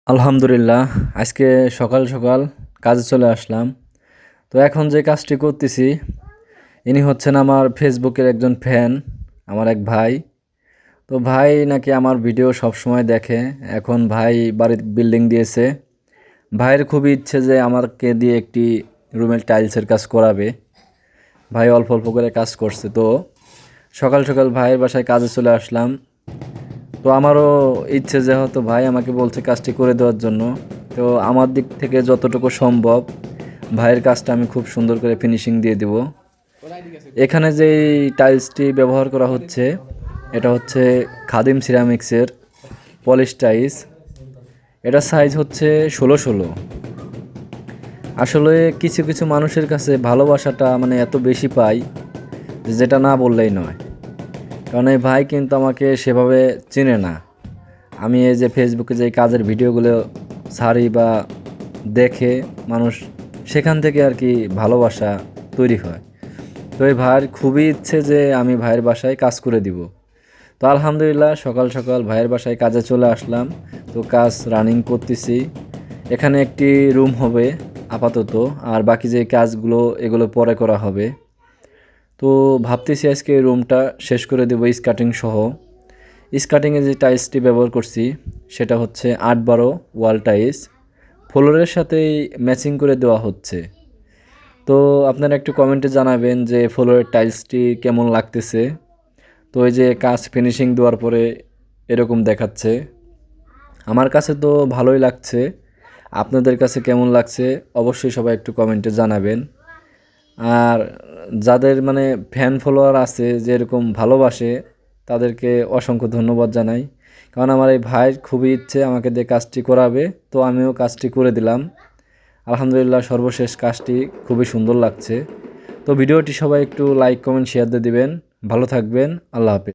আলহামদুলিল্লাহ, আজকে সকাল সকাল কাজে চলে আসলাম। তো এখন যে কাজটি করতেছি, ইনি হচ্ছেন আমার ফেসবুকের একজন ফ্যান, আমার এক ভাই। তো ভাই নাকি আমার ভিডিও সব সময় দেখে। এখন ভাই বাড়ির বিল্ডিং দিয়েছে। ভাইয়ের খুবই ইচ্ছে যে আমাকে দিয়ে একটি রুমের টাইলসের কাজ করাবে। ভাই অল্প অল্প করে কাজ করছে। তো সকাল সকাল ভাইয়ের বাসায় কাজে চলে আসলাম। তো আমারও ইচ্ছে, যেহেতু ভাই আমাকে বলছে কাজটি করে দেওয়ার জন্য, তো আমার দিক থেকে যতটুকু সম্ভব ভাইয়ের কাজটা আমি খুব সুন্দর করে ফিনিশিং দিয়ে দিব। এখানে যেই টাইলসটি ব্যবহার করা হচ্ছে, এটা হচ্ছে খাদিম সিরামিক্সের পলিশ টাইলস। এটা সাইজ হচ্ছে 16-16। আসলে কিছু কিছু মানুষের কাছে ভালোবাসাটা মানে এত বেশি পাই যেটা না বললেই নয়। কারণ এই ভাই কিন্তু আমাকে সেভাবে চেনে না। আমি এই যে ফেসবুকে যে কাজের ভিডিওগুলো ছাড়ি বা দেখে মানুষ, সেখান থেকে আর কি ভালোবাসা তৈরি হয়। তো এই ভাইয়ের খুবই ইচ্ছে যে আমি ভাইয়ের বাসায় কাজ করে দিব। তো আলহামদুলিল্লাহ সকাল সকাল ভাইয়ের বাসায় কাজে চলে আসলাম। তো কাজ রানিং করতেছি। এখানে একটি রুম হবে আপাতত, আর বাকি যে কাজগুলো এগুলো পরে করা হবে। তো ভাবতেছি আজকে রুমটা শেষ করে দেবো স্কার্টিং সহ। স্কার্টিংয়ে যে টাইলসটি ব্যবহার করছি সেটা হচ্ছে 8-12 ওয়াল টাইলস, ফ্লোরের সাথেই ম্যাচিং করে দেওয়া হচ্ছে। তো আপনারা একটু কমেন্টে জানাবেন যে ফ্লোরের টাইলসটি কেমন লাগতেছে। তো এই যে কাজ ফিনিশিং দেওয়ার পরে এরকম দেখাচ্ছে। আমার কাছে তো ভালোই লাগছে। আপনাদের কাছে কেমন লাগছে অবশ্যই সবাই একটু কমেন্টে জানাবেন। আর যাদের মানে ফ্যান ফলোয়ার আছে যে এরকম ভালোবাসে, তাদেরকে অসংখ্য ধন্যবাদ জানাই। কারণ আমার এই ভাইয়ের খুবই ইচ্ছে আমাকে দিয়ে কাজটি করাবে, তো আমিও কাজটি করে দিলাম। আলহামদুলিল্লাহ সর্বশেষ কাজটি খুবই সুন্দর লাগছে। তো ভিডিওটি সবাই একটু লাইক কমেন্ট শেয়ার দিয়ে দিবেন। ভালো থাকবেন। আল্লাহ হাফেজ।